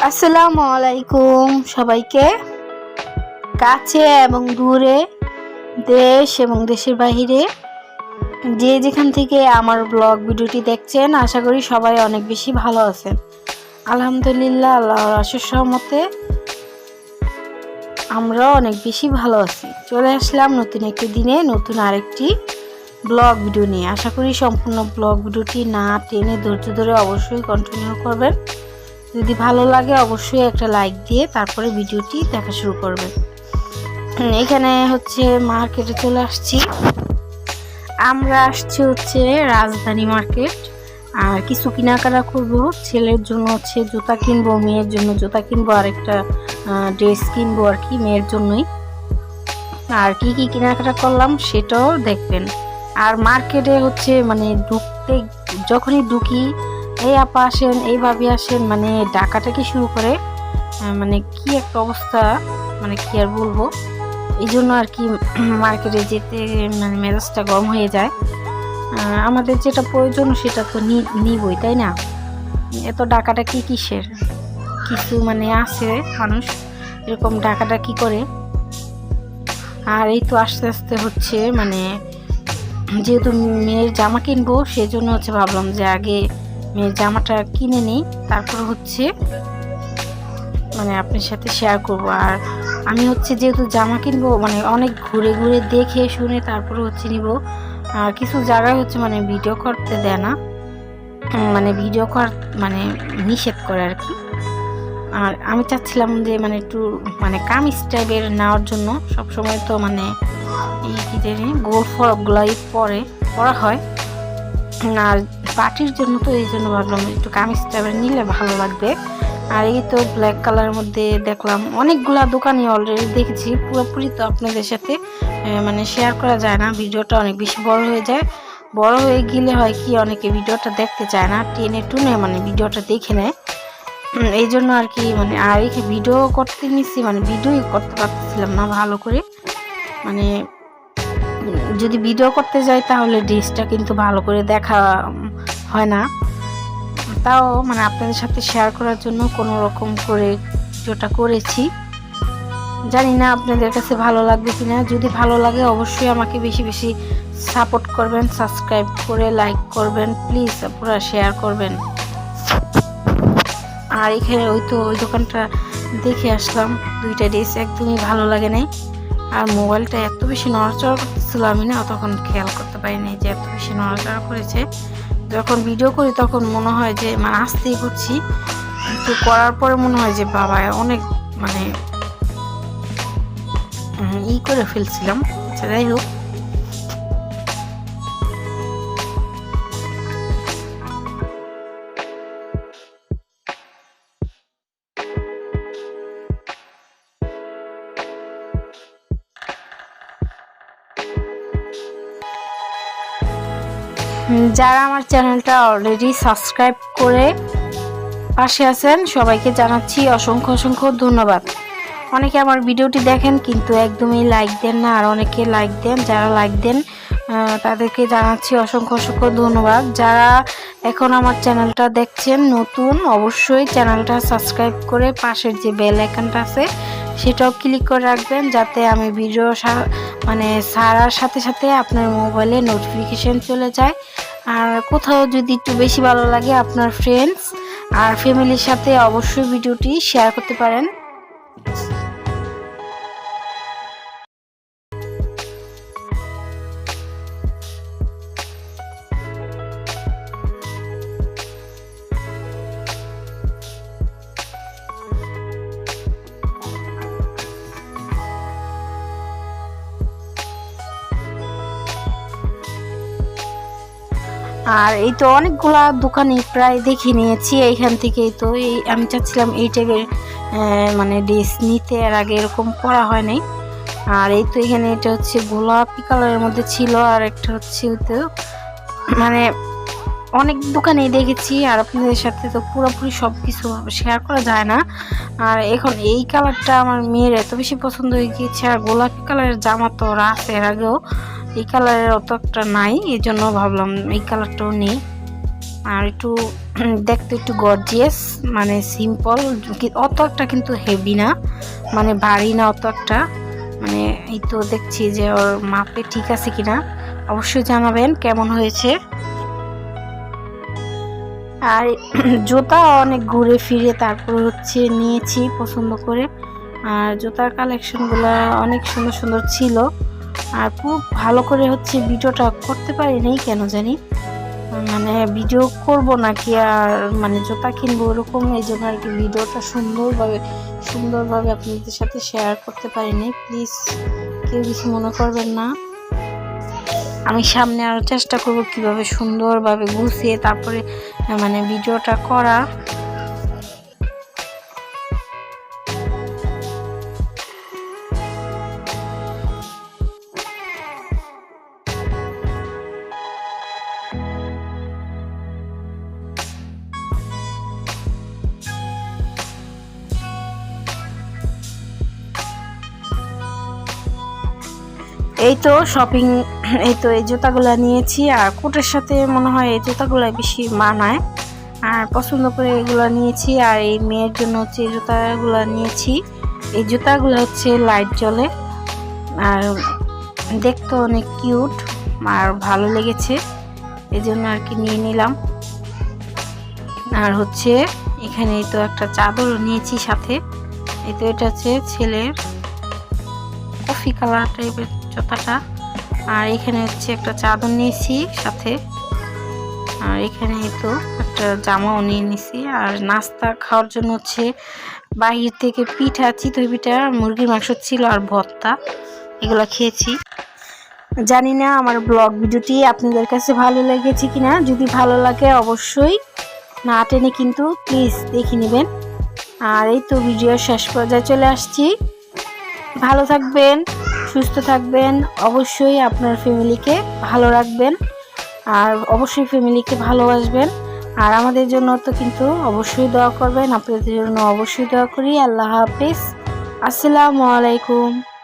আসসালামু আলাইকুম সবাইকে। কাছে এবং দূরে, দেশ এবং দেশের বাহিরে যে যেখান থেকে আমার ব্লগ ভিডিওটি দেখছেন, আশা করি সবাই অনেক বেশি ভালো আছেন। আলহামদুলিল্লাহ, আল্লাহর অশেষ রহমতে আমরা অনেক বেশি ভালো আছি। চলে আসলাম নতুন একটি দিনে নতুন আরেকটি ব্লগ ভিডিও নিয়ে। আশা করি সম্পূর্ণ ব্লগ ভিডিওটি না টেনে ধৈর্য ধরে অবশ্যই কন্টিনিউ করবেন। যদি ভালো লাগে অবশ্যই একটা লাইক দিয়ে তারপরে ভিডিওটি দেখা শুরু করবেন। এখানে হচ্ছে মার্কেটে চলে আসছি। আমরা আসছি হচ্ছে রাজধানী মার্কেট। আর কিছু কেনাকাটা করব। ছেলের জন্য হচ্ছে জুতা কিনবো, মেয়ের জন্য জুতা কিনবো, আর একটা ড্রেস কিনবো আর কি, মেয়ের জন্যই। আর কি কি কেনাকাটা করলাম সেটাও দেখবেন। আর মার্কেটে হচ্ছে মানে ঢুকতে যখনই ঢুকি, এই আপা আসেন, এইভাবে আসেন, মানে ডাকাটাকি শুরু করে। মানে কি একটা অবস্থা, মানে কি আর বলবো। এই জন্য আর কি মার্কেটে যেতে মানে মেজাজটা গরম হয়ে যায়। আমাদের যেটা প্রয়োজন সেটা তো নিবই, তাই না? এত ডাকাটাকি কিসের? কিছু মানে আছে মানুষ এরকম ডাকাটাকি করে। আর এই তো আস্তে আস্তে হচ্ছে মানে যেহেতু মেয়ের জামা কিনবো, সেজন্য হচ্ছে ভাবলাম যে আগে মেয়ের জামাটা কিনে নিই, তারপর হচ্ছে মানে আপনার সাথে শেয়ার করব। আর আমি হচ্ছে যেহেতু জামা কিনবো, মানে অনেক ঘুরে ঘুরে দেখে শুনে তারপরে হচ্ছে নিব। আর কিছু জায়গায় হচ্ছে মানে ভিডিও করতে দেয় না, মানে ভিডিও কর মানে নিষেধ করে আর কি। আর আমি চাচ্ছিলাম যে মানে একটু মানে কামিজ টাইপের নেওয়ার জন্য। সবসময় তো মানে এই কি জানি গোল ফরকগুলাই পরা হয়, আর পার্টির জন্য তো এই জন্য ভাবলাম একটু কামিজ টাইপের নিলে ভালো লাগবে। আর এই তো ব্ল্যাক কালারের মধ্যে দেখলাম অনেকগুলা দোকানই অলরেডি দেখেছি। পুরোপুরি তো আপনাদের সাথে মানে শেয়ার করা যায় না, ভিডিওটা অনেক বেশি বড় হয়ে যায়। বড় হয়ে গেলে হয় কি, অনেকে ভিডিওটা দেখতে চায় না, টেনে টুনে মানে ভিডিওটা দেখে নেয়। এই জন্য আর কি মানে আর এই ভিডিও করতে নিচ্ছি, মানে ভিডিওই করতে পারতেছিলাম না ভালো করে। মানে যদি ভিডিও করতে যাই তাহলে ড্রেসটা কিন্তু ভালো করে দেখা হয় না। তাও মানে আপনাদের সাথে শেয়ার করার জন্য কোনো রকম করে ভিডিওটা করেছি। জানি না আপনাদের কাছে ভালো লাগবে কিনা। যদি ভালো লাগে অবশ্যই আমাকে বেশি বেশি সাপোর্ট করবেন, সাবস্ক্রাইব করে লাইক করবেন, প্লিজ পুরো শেয়ার করবেন। আর এখানে ওই দোকানটা দেখে আসলাম, দুইটা ড্রেস একদমই ভালো লাগে নাই। আর মোবাইলটা এত বেশি নড়াচড়া করতেছিল, আমি না তখন খেয়াল করতে পারিনি যে এত বেশি নড়াচড়া করেছে। যখন ভিডিও করি তখন মনে হয় যে মানে আস্তেই করছি, কিন্তু করার পরে মনে হয় যে বাবা অনেক মানে করে ফেলছিলাম। যাই হোক, যারা আমার চ্যানেলটা অলরেডি সাবস্ক্রাইব করে পাশে আছেন সবাইকে জানাচ্ছি অসংখ্য অসংখ্য ধন্যবাদ। অনেকে আমার ভিডিওটি দেখেন কিন্তু একদমই লাইক দেন না, আর অনেকে লাইক দেন। যারা লাইক দেন তাদেরকে জানাচ্ছি অসংখ্য অসংখ্য ধন্যবাদ। যারা এখন আমার চ্যানেলটা দেখছেন নতুন, অবশ্যই চ্যানেলটা সাবস্ক্রাইব করে পাশের যে বেল আইকনটা আছে সেটাও ক্লিক করে রাখবেন, যাতে আমি ভিডিও মানে ছাড়ার সাথে সাথে আপনার মোবাইলে নোটিফিকেশন চলে যায়। আর কোথাও যদি একটু বেশি ভালো লাগে আপনার ফ্রেন্ডস আর ফ্যামিলির সাথে অবশ্যই ভিডিওটি শেয়ার করতে পারেন। আর এই তো অনেকগুলা দোকানে প্রায় দেখে নিয়েছি এইখান থেকে। তো এই আমি চাচ্ছিলাম এই টাইপের মানে ড্রেস নিতে, এর আগে এরকম করা হয় নাই। আর এই তো এখানে এটা হচ্ছে গোলাপি কালারের মধ্যে ছিল, আর একটা হচ্ছে তো মানে অনেক দোকানেই দেখেছি। আর আপনাদের সাথে তো পুরোপুরি সব কিছু শেয়ার করা যায় না। আর এখন এই কালারটা আমার মেয়ের এত বেশি পছন্দ হয়ে গিয়েছে। আর গোলাপি কালারের জামা তো আছে এর আগেও, এই কালারের অত একটা নাই, এই জন্য ভাবলাম এই কালারটাও নেই। আর একটু দেখতে একটু গর্জিয়াস, মানে সিম্পল, অত একটা কিন্তু হেভি না, মানে ভারী না অত একটা। মানে এই তো দেখছি যে ওর মাপে ঠিক আছে কিনা, অবশ্যই জানাবেন কেমন হয়েছে। আর জুতা অনেক ঘুরে ফিরে তারপর হচ্ছে নিয়েছি পছন্দ করে। আর জুতার কালেকশনগুলো অনেক সুন্দর সুন্দর ছিল। আর খুব ভালো করে হচ্ছে ভিডিওটা করতে পারিনি কেন জানি, মানে ভিডিও করব নাকি আর মানে জুতা কিনবো ওরকম, এই জন্য আর কি ভিডিওটা সুন্দরভাবে আপনাদের সাথে শেয়ার করতে পারিনি। প্লিজ কেউ কিছু মনে করবেন না। আমি সামনে আরও চেষ্টা করব কিভাবে সুন্দরভাবে গুছিয়ে তারপরে মানে ভিডিওটা করা। এই তো শপিং, এই তো এই জুতাগুলো নিয়েছি। আর কোটের সাথে মনে হয় এই জুতাগুলো বেশি মানায়, আর পছন্দ করে এগুলো নিয়েছি। আর এই মেয়ের জন্য হচ্ছে এই জুতাগুলো নিয়েছি। এই জুতাগুলো হচ্ছে লাইট জ্বলে আর দেখতে অনেক কিউট আর ভালো লেগেছে, এই জন্য আর কি নিয়ে নিলাম। আর হচ্ছে এখানে এই তো একটা চাদরও নিয়েছি সাথে। এই তো এটা হচ্ছে ছেলের কফি কালার টাইপের জুতাটা। আর এখানে হচ্ছে একটা চাদর নিয়েছি সাথে। আর এখানে তো একটা জামাও নিয়ে নিছি। আর নাস্তা খাওয়ার জন্য হচ্ছে বাহির থেকে পিঠা, চিতই পিঠা, মুরগির মাংস ছিল আর ভর্তা, এগুলো খেয়েছি। জানি না আমার ব্লগ ভিডিওটি আপনাদের কাছে ভালো লেগেছে কিনা। যদি ভালো লাগে অবশ্যই না টেনে কিন্তু প্লিজ দেখে নেবেন। আর এই তো ভিডিও শেষ পর্যায়ে চলে আসছি। ভালো থাকবেন, সুস্থ থাকবেন, অবশ্যই আপনার ফ্যামিলিকে ভালো রাখবেন আর অবশ্যই ফ্যামিলিকে ভালোবাসবেন। আর আমাদের জন্য তো কিন্তু অবশ্যই দোয়া করবেন, আপনাদের জন্য অবশ্যই দোয়া করি। আল্লাহ হাফেজ, আসসালামু আলাইকুম।